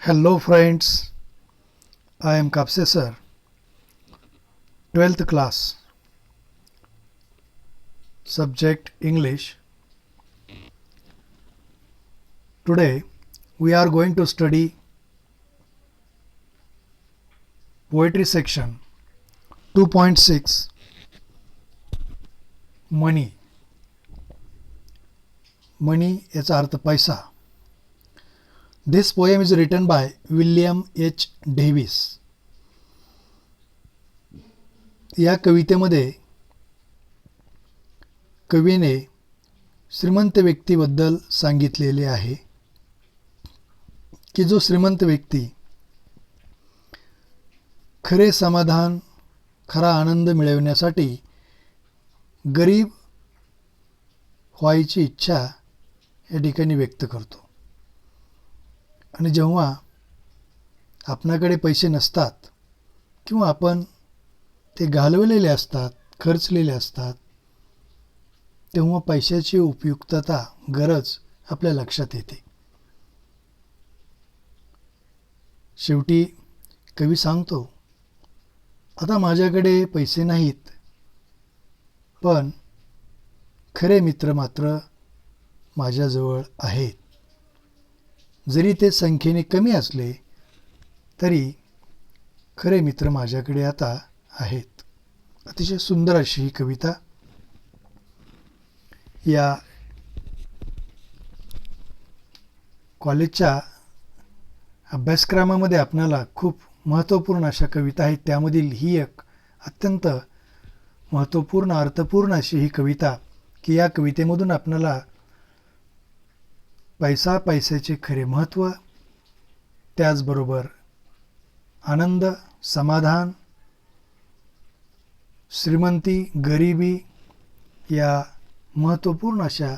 Hello friends, I am Kapse sir, 12th class, subject English. Today we are going to study poetry section 2.6 Money. Money याचा अर्थ पैसा. This poem is written by William H. Davis. या कवितेमध्ये कवीने श्रीमंत व्यक्तीबद्दल सांगितलेले आहे की जो श्रीमंत व्यक्ती खरे समाधान, खरा आनंद मिळवण्यासाठी गरीब व्हायची इच्छा या ठिकाणी व्यक्त करतो. आणि जेव्हा आपणाकडे पैसे नसतात किंवा आपण ते घालवलेले असतात, खर्चलेले असतात, तेव्हा पैशाची उपयुक्तता, गरज आपल्या लक्षात येते. शेवटी कवी सांगतो, आता माझ्याकडे पैसे नाहीत, पण खरे मित्र मात्र माझ्याजवळ आहेत. जरी ते संख्येने कमी असले तरी खरे मित्र माझ्याकडे आता आहेत. अतिशय सुंदर अशी ही कविता या कॉलेजच्या अभ्यासक्रमामध्ये आपल्याला खूप महत्त्वपूर्ण अशा कविता आहेत. त्यामधील ही एक अत्यंत महत्त्वपूर्ण, अर्थपूर्ण अशी ही कविता की या कवितेमधून आपल्याला पैसा, पैशाचे खरे महत्त्व, त्याचबरोबर आनंद, समाधान, श्रीमंती, गरिबी या महत्त्वपूर्ण अशा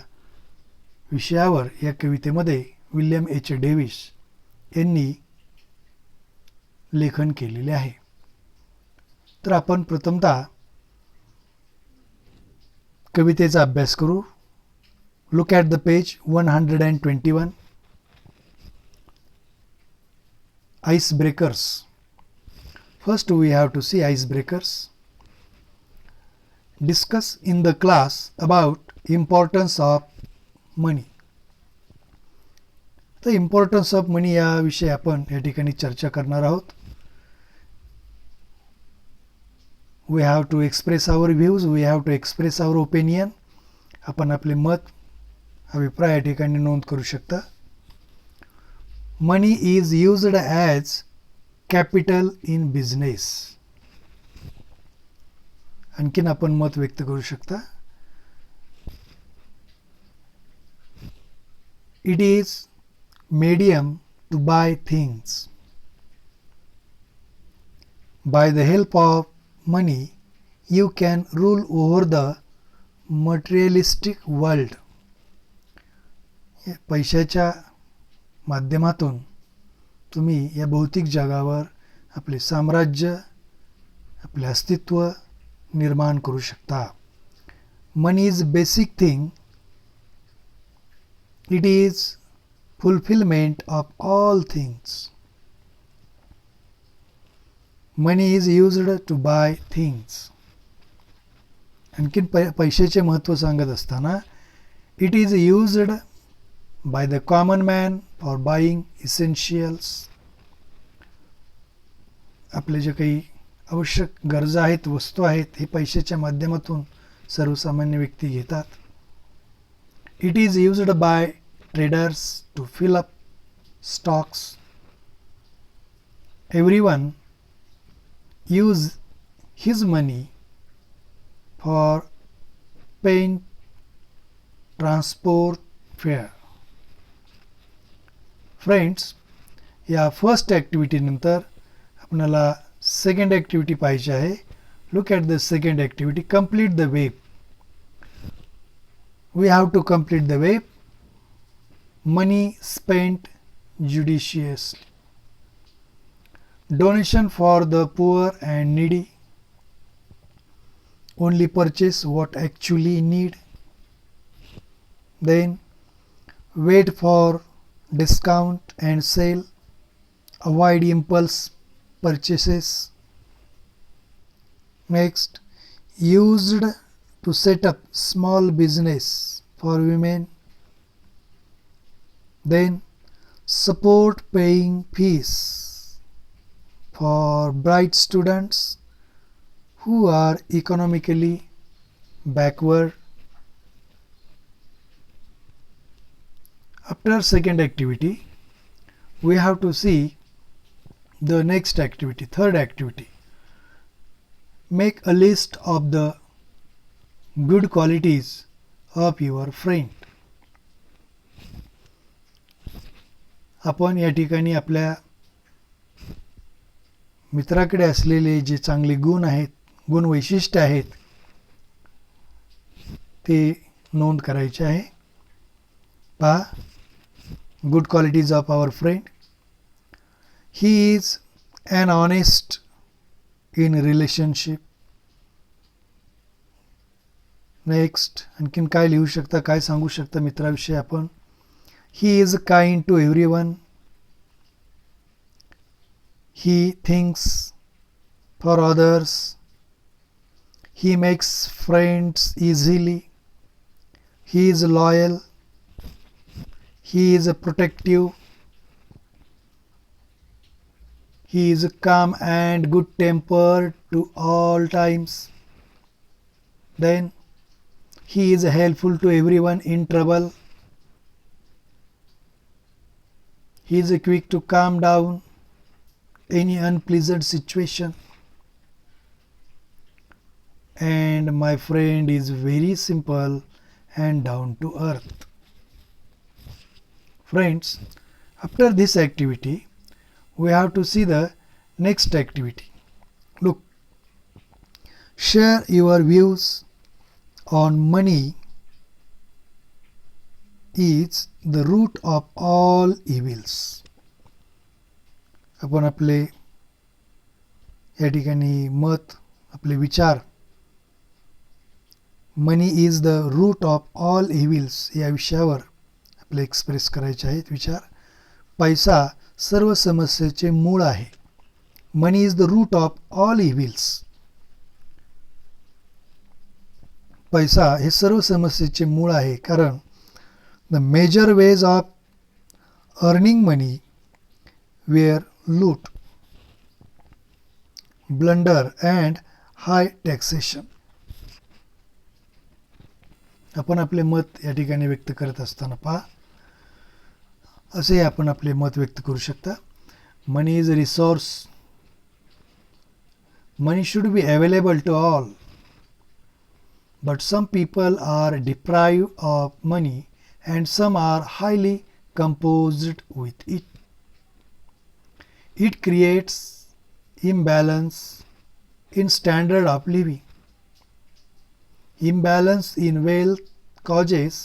विषयावर या कवितेमध्ये विल्यम एच. डेव्हिस यांनी लेखन केलेले आहे. तर आपण प्रथमतः कवितेचा अभ्यास करू. Look at the page 121. Icebreakers. First we have to see icebreakers. Discuss in the class about importance of money. The importance of money या विषयी आपण या ठिकाणी चर्चा करणार आहोत. We have to express our views, we have to express our opinion. आपण आपले मत, अभिप्राय या ठिकाणी नोंद करू शकता. Money is used as capital in business. आणखीन आपण मत व्यक्त करू शकता. It is medium to buy things. By the help of money, you can rule over the materialistic world. पैशाच्या माध्यमातून तुम्ही या भौतिक जगावर आपले साम्राज्य, आपले अस्तित्व निर्माण करू शकता. Money is basic thing. It is fulfillment of all things. Money is used to buy things. आणखीन पैशाचे महत्त्व सांगत असताना it is used by the common man for buying essentials. आपले जे काही आवश्यक गरजा आहेत, वस्तू आहेत, हे पैशाच्या माध्यमातून सर्वसामान्य व्यक्ती घेतात. It is used by traders to fill up stocks. Everyone use his money for paying transport fare. Friends, या फर्स्ट ॲक्टिव्हिटी नंतर आपल्याला सेकंड ॲक्टिव्हिटी पाहिजे आहे. Look at the second activity. Complete the web. We have to complete the web. Money spent judiciously. Donation for the poor and needy. Only purchase what actually need. Then wait for discount and sale. avoid impulse purchases. Next, used to set up small business for women. Then, support paying fees for bright students who are economically backward. After second activity, we have to see the next activity, third activity. Make a list of the good qualities of your friend. आपण या ठिकाणी आपल्या मित्राकडे असलेले जे चांगले गुण आहेत, गुण वैशिष्ट्य आहेत ते नोंद करायचे आहे. पहा, good qualities of our friend. He is an honest in relationship. Next, आणखीन काय लिहू शकता, काय सांगू शकता मित्राविषयी आपण. He is kind to everyone. He thinks for others. He makes friends easily. He is loyal. He is protective. He is calm and good tempered to all times. Then he is helpful to everyone in trouble. He is quick to calm down any unpleasant situation. And my friend is very simple and down to earth. Friends, after this activity, we have to see the next activity. Look, share your views on money is the root of all evils. आपण आपले या ठिकाणी मत, आपले विचार, money is the root of all evils या विषयावर आपले एक्सप्रेस करायचे आहेत विचार. पैसा सर्व समस्येचे मूळ आहे. Money is the root of all evils. पैसा हे सर्व समस्येचे मूळ आहे, कारण the major ways of earning money were loot, blunder and high taxation. आपण आपले मत या ठिकाणी व्यक्त करत असताना पहा, असे आपण आपले मत व्यक्त करू शकता. Money is a resource. Money should be available to all, but some people are deprived of money and some are highly composed with it. It creates imbalance in standard of living. Imbalance in wealth causes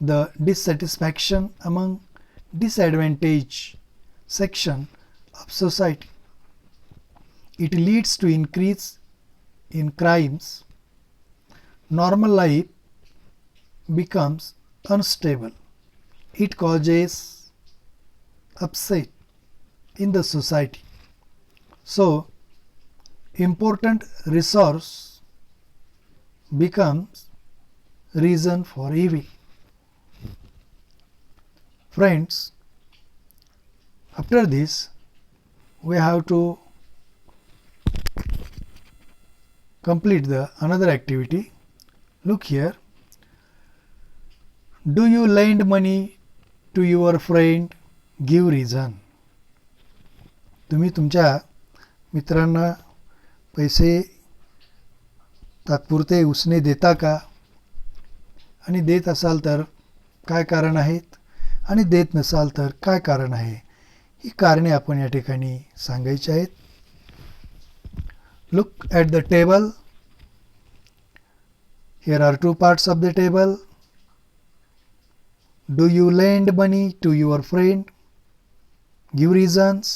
the dissatisfaction among disadvantaged section of society. It leads to increase in crimes. Normal life becomes unstable. It causes upset in the society. So, important resource becomes reason for evil. Friends, after this we have to complete the another activity. Look here. Do you lend money to your friend? Give reason. तुम्ही तुमच्या मित्रांना पैसे तात्पुरते उसने देता का? आणि देत असाल तर काय कारण आहेत? आणि देत नसाल तर काय कारण आहे? ही कारणे आपण या ठिकाणी सांगायची आहेत. Look at the table. Here are two parts of the table. Do you lend money to your friend? Give reasons.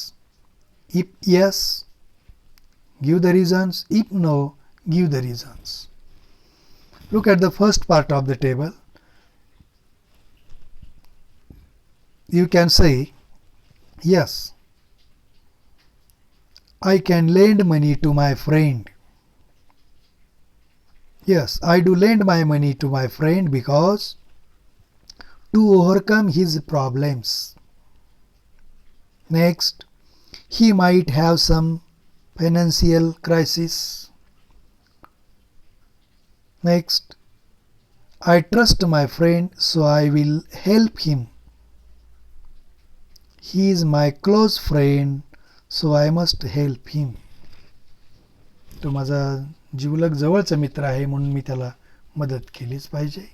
If yes, give the reasons. If no, give the reasons. Look at the first part of the table. You can say yes. I can lend money to my friend. Yes, I do lend my money to my friend because to overcome his problems. Next, he might have some financial crisis. Next, I trust my friend so I will help him. He is my close friend so I must help him. तो माझा जीवलग जवळचा मित्र आहे म्हणून मी त्याला मदत केलीच पाहिजे.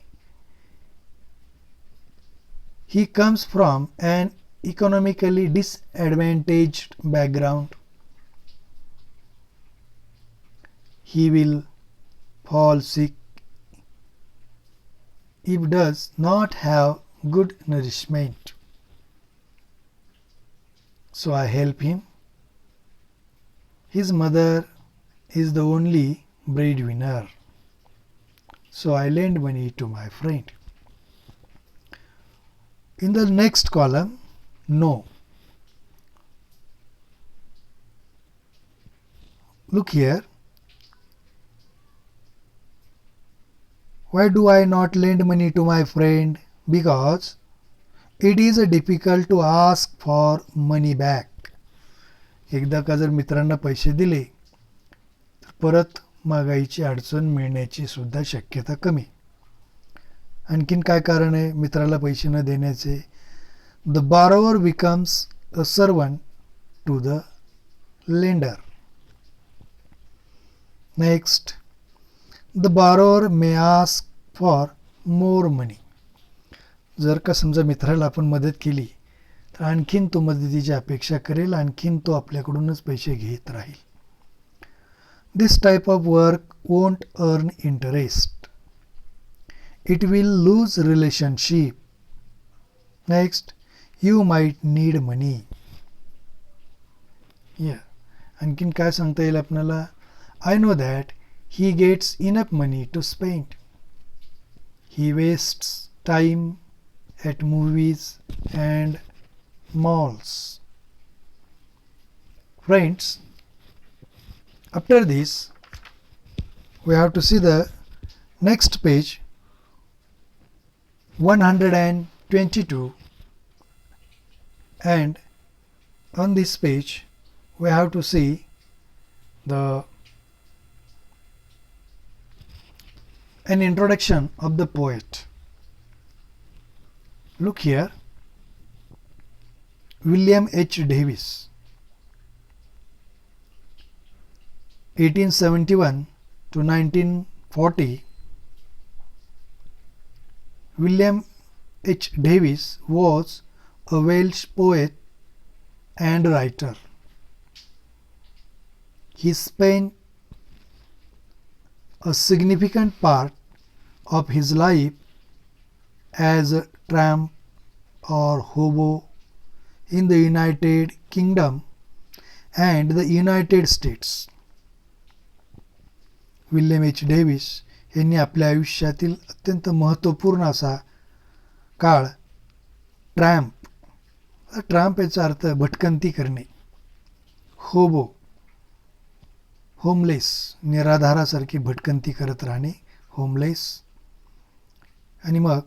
He comes from an economically disadvantaged background. He will fall sick if does not have good nourishment. So I help him. His mother is the only breadwinner. So I lend money to my friend. In the next column, no. Look here. Why do I not lend money to my friend? Because it is difficult to ask for money back. एकदा का जर मित्रांना पैसे दिले तर परत मागायची अडचण मिळण्याची सुद्धा शक्यता कमी. आणखीन काय कारण आहे मित्राला पैसे न देण्याचे? The borrower becomes a servant to the lender. Next, the borrower may ask for more money. जर का समजा मित्राला आपण मदत केली तर आणखीन तो मदतीची अपेक्षा करेल, आणखीन तो आपल्याकडूनच पैसे घेत राहील. This type of work won't earn interest. It will lose relationship. Next, you might need money. आणखीन काय सांगता येईल आपल्याला? I know that he gets enough money to spend. He wastes time at movies and malls. Friends, after this we have to see the next page 122, and on this page we have to see the an introduction of the poet. Look here. William H. Davis, 1871 to 1940. William H. Davis was a Welsh poet and writer. He spent a significant part of his life as a tramp or hobo in the United Kingdom and the United States. William H Davis यांनी आपल्या आयुष्यातील अत्यंत महत्त्वपूर्ण असा काळ tramp याचा अर्थ भटकंती करणे, होबो होमलेस निराधारासारखी भटकंती करत राहणे, होमलेस. आणि मग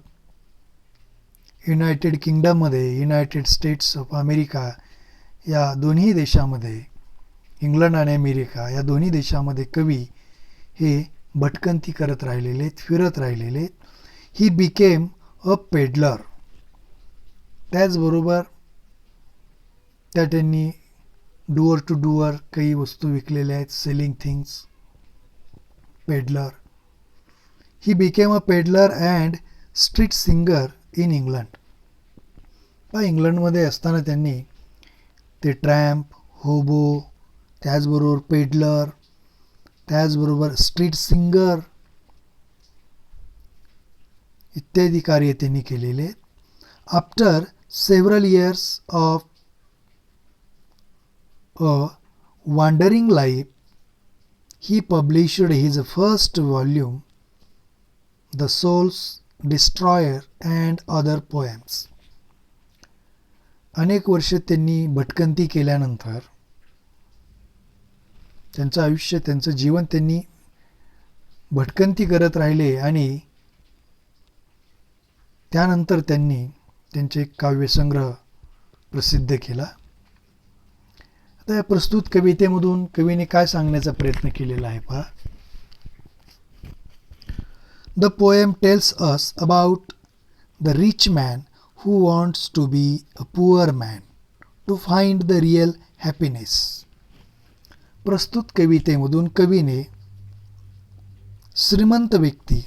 युनायटेड किंगडममध्ये, युनायटेड स्टेट्स ऑफ अमेरिका या दोन्ही देशामध्ये, इंग्लंड आणि अमेरिका या दोन्ही देशामध्ये कवी हे भटकंती करत राहिलेले आहेत, फिरत राहिलेले आहेत. He became a peddler. त्याचबरोबर त्या त्यांनी डुअर टू डुअर काही वस्तू विकलेल्या आहेत, selling things, peddler. He became a peddler and street singer in England. इंग्लंडमध्ये असताना त्यांनी ते ट्रॅम्प, होबो, त्याचबरोबर पेडलर, त्याचबरोबर स्ट्रीट सिंगर इत्यादी कार्य त्यांनी केलेले. After several years of a wandering life, he published his first volume, The Soul's Destroyer and Other Poems. अनेक वर्ष त्यांनी भटकंती केल्यानंतर त्यांचं आयुष्य, त्यांचं जीवन त्यांनी भटकंती करत राहिले आणि त्यानंतर त्यांनी त्यांचे एक काव्यसंग्रह प्रसिद्ध केला. आता या प्रस्तुत कवितेमधून कवीने काय सांगण्याचा प्रयत्न केलेला आहे पहा. The poem tells us about the rich man who wants to be a poor man to find the real happiness. प्रस्तुत कवितेमधून कवीने श्रीमंत व्यक्ती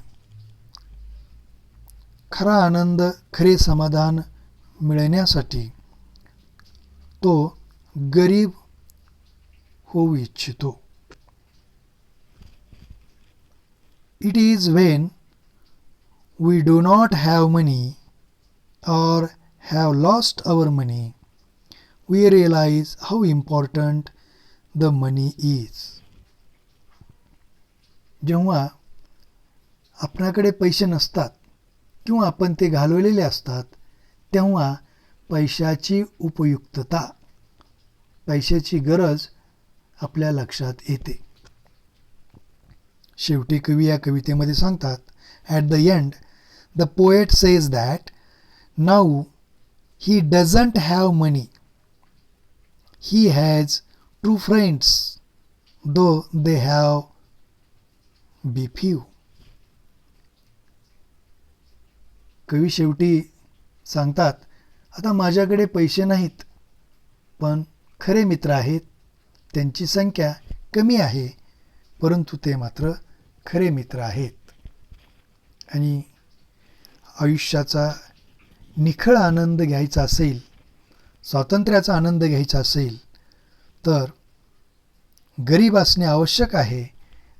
खरा आनंद, खरे समाधान मिळण्यासाठी तो गरीब होऊ इच्छितो. It is when we do not have money or have lost our money, we realize how important the money is. जेव्हा आपल्याकडे पैसे नसतात किंवा आपण ते घालवलेले असतात, तेव्हा पैशाची उपयुक्तता, पैशाची गरज आपल्या लक्षात येते. शेवटी कवी या कवितेमध्ये सांगतात, at the end the poet says that now he doesn't have money. He has true friends, though they have be few. कवी शेवटी सांगतात, आता माझ्याकडे पैसे नाहीत, पण खरे मित्र आहेत. त्यांची संख्या कमी आहे, परंतु ते मात्र खरे मित्र आहेत. आणि आयुष्याचा निखळ आनंद घ्यायचा असेल, स्वातंत्र्याचा आनंद घ्यायचा असेल, तर गरीब असणे आवश्यक आहे,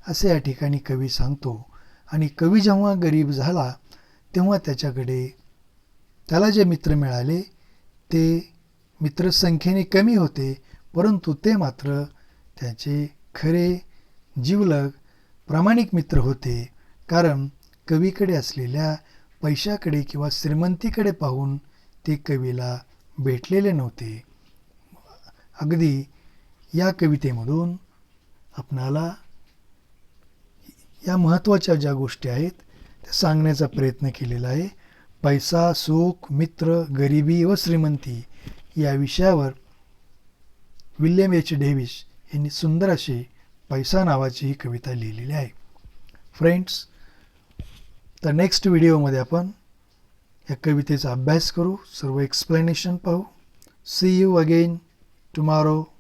असे या ठिकाणी कवी सांगतो. आणि कवी जेव्हा गरीब झाला तेव्हा त्याला जे मित्र मिळाले ते मित्र संख्येने कमी होते, परंतु ते मात्र त्याचे खरे जिवलग प्रामाणिक मित्र होते. कारण कवीकडे असलेल्या पैशाकडे किंवा श्रीमंतीकडे पाहून ते कवीला भेटलेले नव्हते. अगदी या कवितेमधून आपणाला या महत्त्वाच्या ज्या गोष्टी आहेत त्या सांगण्याचा प्रयत्न केलेला आहे. पैसा, सुख, मित्र, गरिबी व श्रीमंती या विषयावर विल्यम एच डेव्हिस यांनी सुंदर अशी पैसा नावाची ही कविता लिहिलेली आहे. फ्रेंड्स, तर नेक्स्ट व्हिडिओमध्ये आपण या कवितेचा अभ्यास करू, सर्व एक्सप्लेनेशन पाहू. See you again tomorrow.